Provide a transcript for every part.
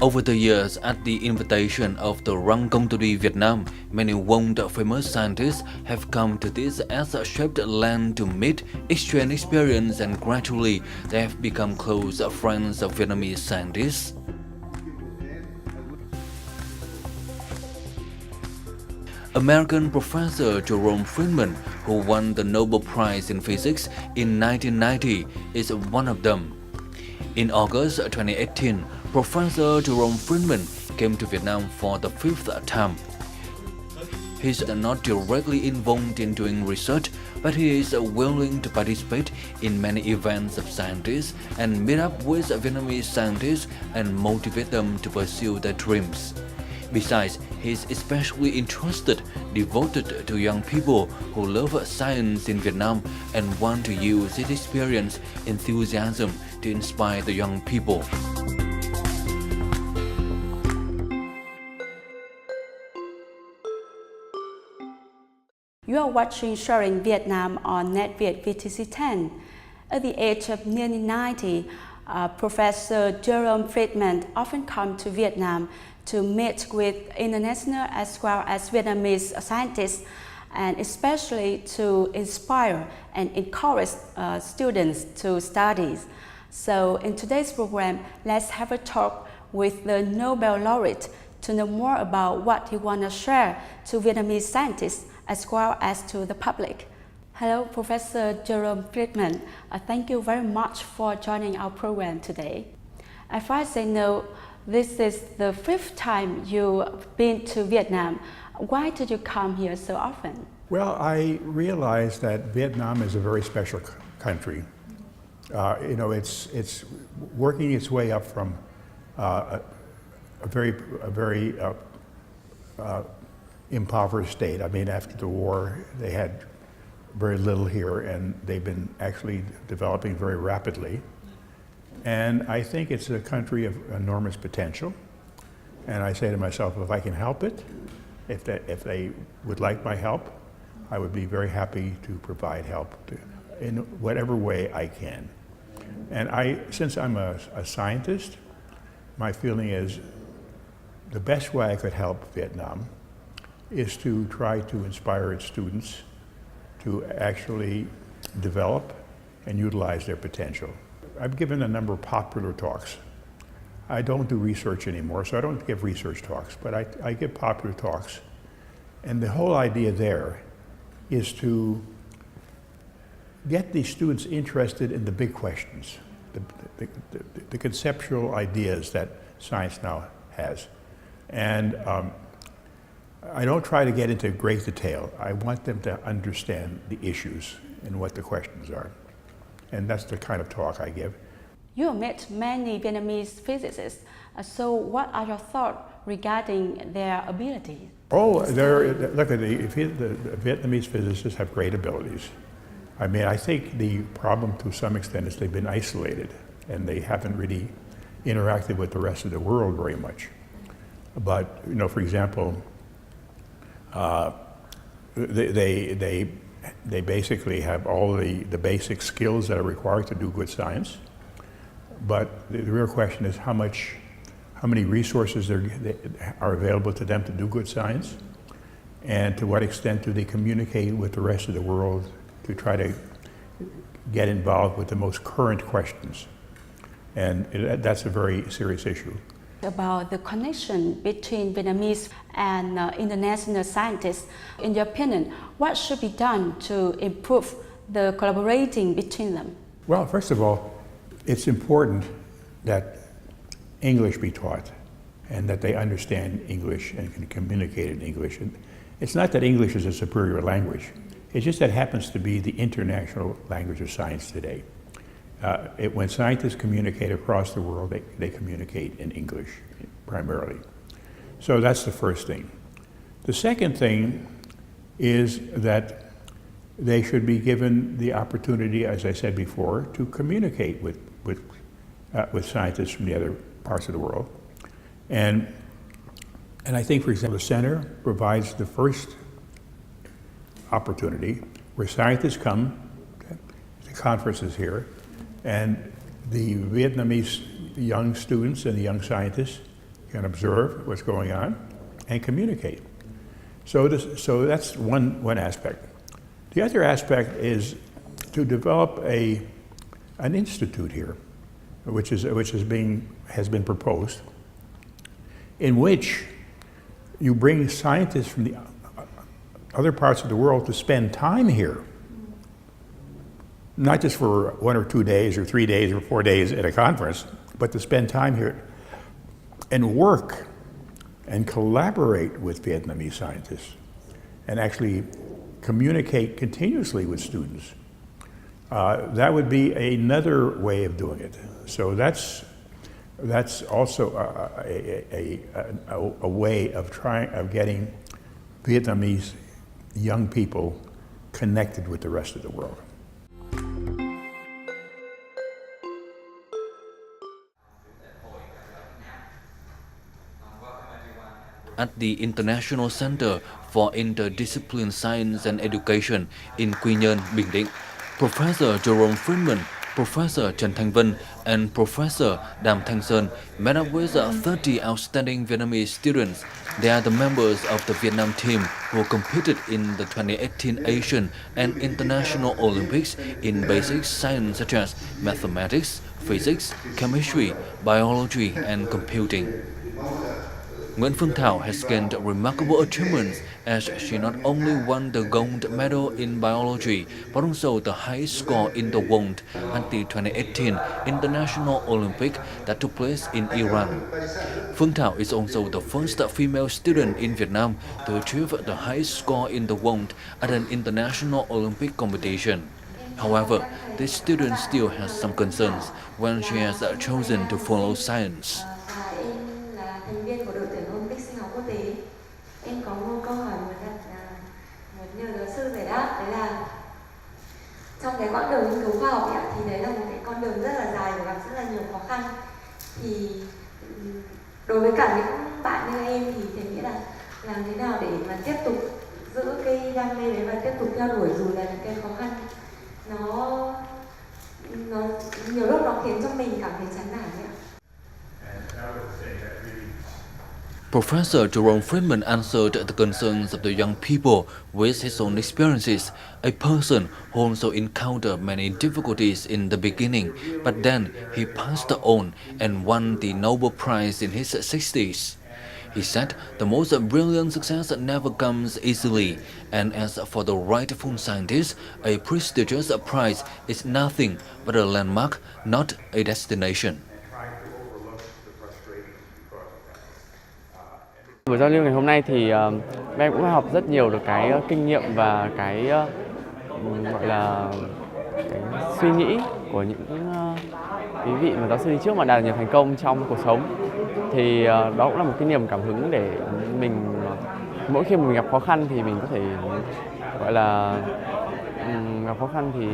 Over the years, at the invitation of the Rencontre Vietnam, many world-famous scientists have come to this as a shaped land to meet, exchange experience, and gradually they have become close friends of Vietnamese scientists. American professor Jerome Friedman, who won the Nobel Prize in Physics in 1990, is one of them. In August 2018, Professor Jerome Friedman came to Vietnam for the fifth time. He's not directly involved in doing research, but he is willing to participate in many events of scientists and meet up with Vietnamese scientists and motivate them to pursue their dreams. Besides, he's especially interested, devoted to young people who love science in Vietnam and want to use his experience, enthusiasm to inspire the young people. You are watching Sharing Vietnam on NetViet VTC 10. At the age of nearly 90, Professor Jerome Friedman often comes to Vietnam to meet with international as well as Vietnamese scientists, and especially to inspire and encourage students to study. So in today's program, let's have a talk with the Nobel laureate to know more about what he wants to share to Vietnamese scientists as well as to the public. Hello, Professor Jerome Friedman. Thank you very much for joining our program today. As far as I know, this is the fifth time you've been to Vietnam. Why did you come here so often? Well, I realized that Vietnam is a very special country. It's working its way up from a very impoverished state. I mean, after the war, they had very little here, and they've been actually developing very rapidly. And I think it's a country of enormous potential. And I say to myself, if I can help it, if they would like my help, I would be very happy to provide help in whatever way I can. And since I'm a scientist, my feeling is the best way I could help Vietnam is to try to inspire its students to actually develop and utilize their potential. I've given a number of popular talks. I don't do research anymore, so I don't give research talks, but I give popular talks. And the whole idea there is to get these students interested in the big questions, the conceptual ideas that science now has. And I don't try to get into great detail. I want them to understand the issues and what the questions are. And that's the kind of talk I give. You have met many Vietnamese physicists, so what are your thoughts regarding their abilities? Oh, look, the Vietnamese physicists have great abilities. I mean, I think the problem to some extent is they've been isolated and they haven't really interacted with the rest of the world very much. But, for example, they basically have all the basic skills that are required to do good science. But the real question is how many resources are available to them to do good science, and to what extent do they communicate with the rest of the world to try to get involved with the most current questions. And that's a very serious issue. About the connection between Vietnamese and international scientists, in your opinion, what should be done to improve the collaborating between them? Well, first of all, it's important that English be taught and that they understand English and can communicate in English. And it's not that English is a superior language. It's just that it happens to be the international language of science today. When scientists communicate across the world, they communicate in English primarily. So that's the first thing. The second thing is that they should be given the opportunity, as I said before, to communicate with scientists from the other parts of the world. And I think, for example, the center provides the first opportunity where scientists come, the conference is here, and the Vietnamese young students and the young scientists can observe what's going on and communicate. So that's one aspect. The other aspect is to develop an institute here, which has been proposed, in which you bring scientists from the other parts of the world to spend time here, not just for 1 or 2 days or 3 days or 4 days at a conference, but to spend time here and work and collaborate with Vietnamese scientists and actually communicate continuously with students. That would be another way of doing it. So that's also a way of getting Vietnamese young people connected with the rest of the world. At the International Center for Interdisciplinary Science and Education in Quy Nhơn, Bình Định, Professor Jerome Friedman, Professor Trần Thanh Vân, and Professor Đàm Thanh Sơn met up with 30 outstanding Vietnamese students. They are the members of the Vietnam team who competed in the 2018 Asian and International Olympics in basic science such as mathematics, physics, chemistry, biology, and computing. Nguyễn Phương Thảo has gained remarkable achievements as she not only won the gold medal in biology but also the highest score in the world at the 2018 International Olympic that took place in Iran. Phương Thảo is also the first female student in Vietnam to achieve the highest score in the world at an international Olympic competition. However, this student still has some concerns when she has chosen to follow science. Thành viên của đội tuyển Olympic sinh học quốc tế. Em có một câu hỏi muốn nhờ giáo sư giải đáp, đấy là trong cái quãng đường nghiên cứu khoa học ấy, thì đấy là một cái con đường rất là dài và gặp rất là nhiều khó khăn. Thì đối với cả những bạn như em thì thầy nghĩ là làm thế nào để mà tiếp tục giữ cái đam mê đấy và tiếp tục theo đuổi dù là những cái khó khăn nó nhiều lúc nó khiến cho mình cảm thấy chán nản ấy ạ. Professor Jerome Friedman answered the concerns of the young people with his own experiences, a person who also encountered many difficulties in the beginning, but then he passed on and won the Nobel Prize in his 60s. He said the most brilliant success never comes easily, and as for the rightful scientist, a prestigious prize is nothing but a landmark, not a destination. Buổi giao lưu ngày hôm nay thì em cũng học rất nhiều được cái kinh nghiệm và cái gọi là cái suy nghĩ của những quý vị mà giáo sư đi trước mà đạt được nhiều thành công trong cuộc sống. Thì đó cũng là một cái niềm cảm hứng để mình mỗi khi mình gặp khó khăn thì mình có thể gọi là gặp khó khăn thì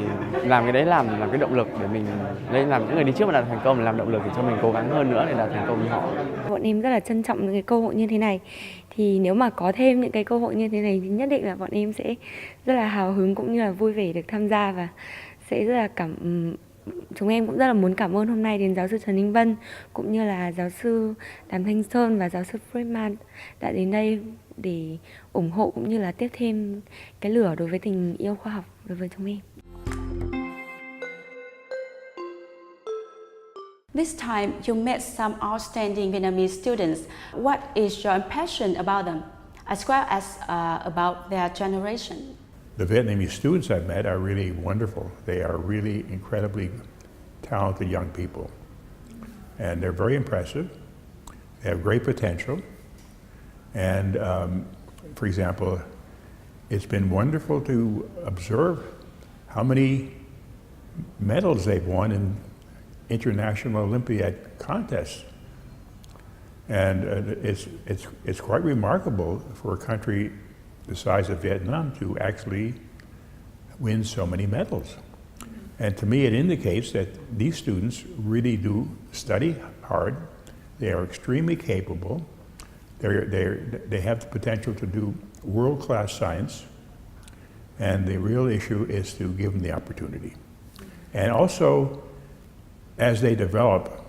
làm cái đấy làm cái động lực để mình lên làm những người đi trước mà đạt thành công, làm động lực để cho mình cố gắng hơn nữa để đạt thành công như họ. Bọn em rất là trân trọng những cái cơ hội như thế này. Thì nếu mà có thêm những cái cơ hội như thế này thì nhất định là bọn em sẽ rất là hào hứng cũng như là vui vẻ được tham gia và sẽ rất là chúng em cũng rất là muốn cảm ơn hôm nay đến giáo sư Trần Thanh Vân cũng như là giáo sư Đàm Thanh Sơn và giáo sư Friedman đã đến đây để ủng hộ cũng như là tiếp thêm cái lửa đối với tình yêu khoa học đối với chúng em. This time, you met some outstanding Vietnamese students. What is your impression about them, as well as about their generation? The Vietnamese students I've met are really wonderful. They are really incredibly talented young people. And they're very impressive. They have great potential. And for example, it's been wonderful to observe how many medals they've won in international Olympiad contests. And it's quite remarkable for a country the size of Vietnam to actually win so many medals. And to me it indicates that these students really do study hard. They are extremely capable. They have the potential to do world-class science. And the real issue is to give them the opportunity. And also, as they develop,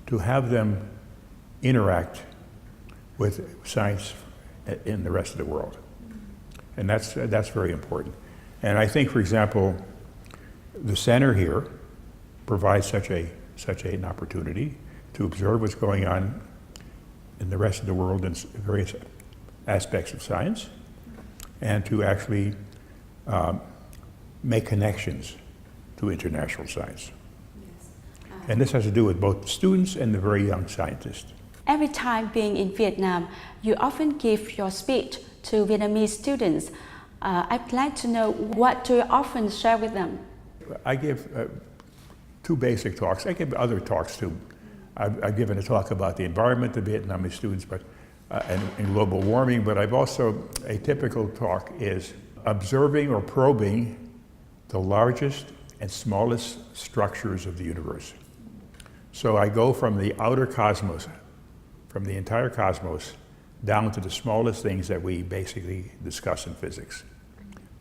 to have them interact with science in the rest of the world. And that's very important. And I think, for example, the center here provides such an opportunity to observe what's going on in the rest of the world in various aspects of science, and to actually make connections to international science. And this has to do with both the students and the very young scientists. Every time being in Vietnam, you often give your speech to Vietnamese students. I'd like to know, what do you often share with them? I give two basic talks. I give other talks too. I've given a talk about the environment to Vietnamese students, and global warming, but I've also, a typical talk is observing or probing the largest and smallest structures of the universe. So I go from the outer cosmos, from the entire cosmos, down to the smallest things that we basically discuss in physics.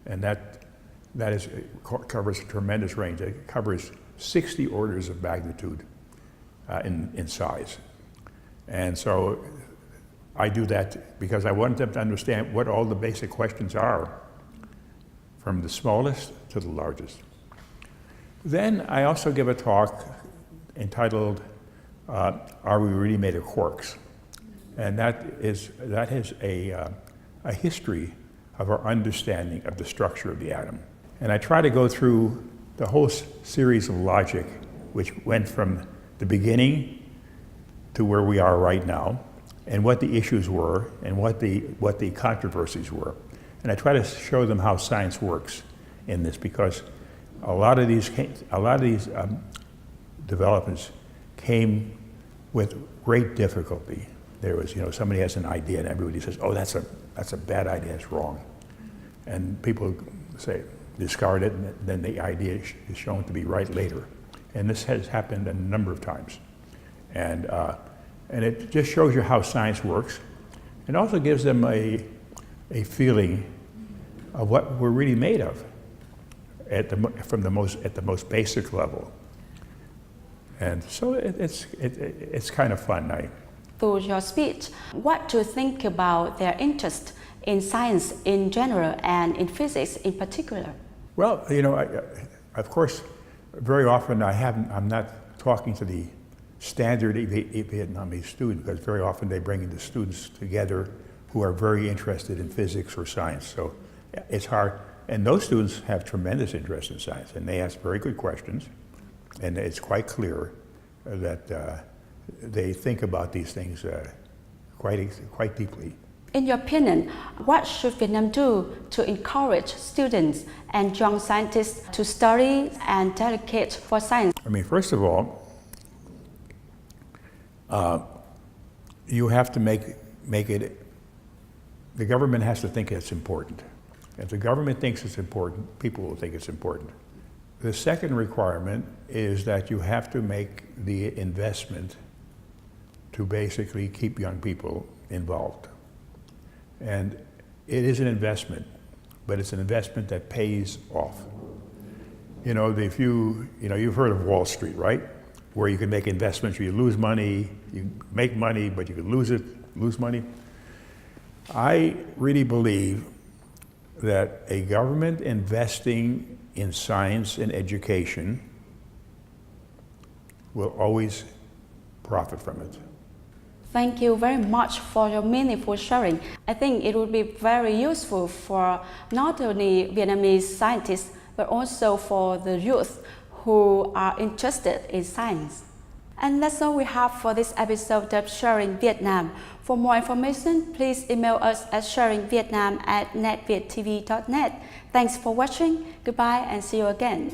And that covers a tremendous range. It covers 60 orders of magnitude in size. And so I do that because I want them to understand what all the basic questions are, from the smallest to the largest. Then I also give a talk entitled, Are We Really Made of Quarks? And that is a history of our understanding of the structure of the atom. And I try to go through the whole series of logic, which went from the beginning to where we are right now, and what the issues were, and what the controversies were. And I try to show them how science works in this, because a lot of these developments came with great difficulty. There was, somebody has an idea and everybody says, oh, that's a bad idea, it's wrong. And people say, discard it, and then the idea is shown to be right later. And this has happened a number of times. And it just shows you how science works. It also gives them a feeling of what we're really made of at the most basic level. And so it's kind of fun. Through your speech, what do you think about their interest in science in general and in physics in particular? Well, of course, very often I'm not talking to the standard Vietnamese student, because very often they bring the students together who are very interested in physics or science. So it's hard. And those students have tremendous interest in science, and they ask very good questions. And it's quite clear that they think about these things quite deeply. In your opinion, what should Vietnam do to encourage students and young scientists to study and dedicate for science? First of all, you have to make it, the government has to think it's important. If the government thinks it's important, people will think it's important. The second requirement is that you have to make the investment to basically keep young people involved. And it is an investment, but it's an investment that pays off. You've heard of Wall Street, right? Where you can make investments, you lose money, you make money, but you could lose money. I really believe that a government investing in science and education will always profit from it. Thank you very much for your meaningful sharing. I think it would be very useful for not only Vietnamese scientists, but also for the youth who are interested in science. And that's all we have for this episode of Sharing Vietnam. For more information, please email us at sharingvietnam@netvietTV.net. Thanks for watching. Goodbye and see you again.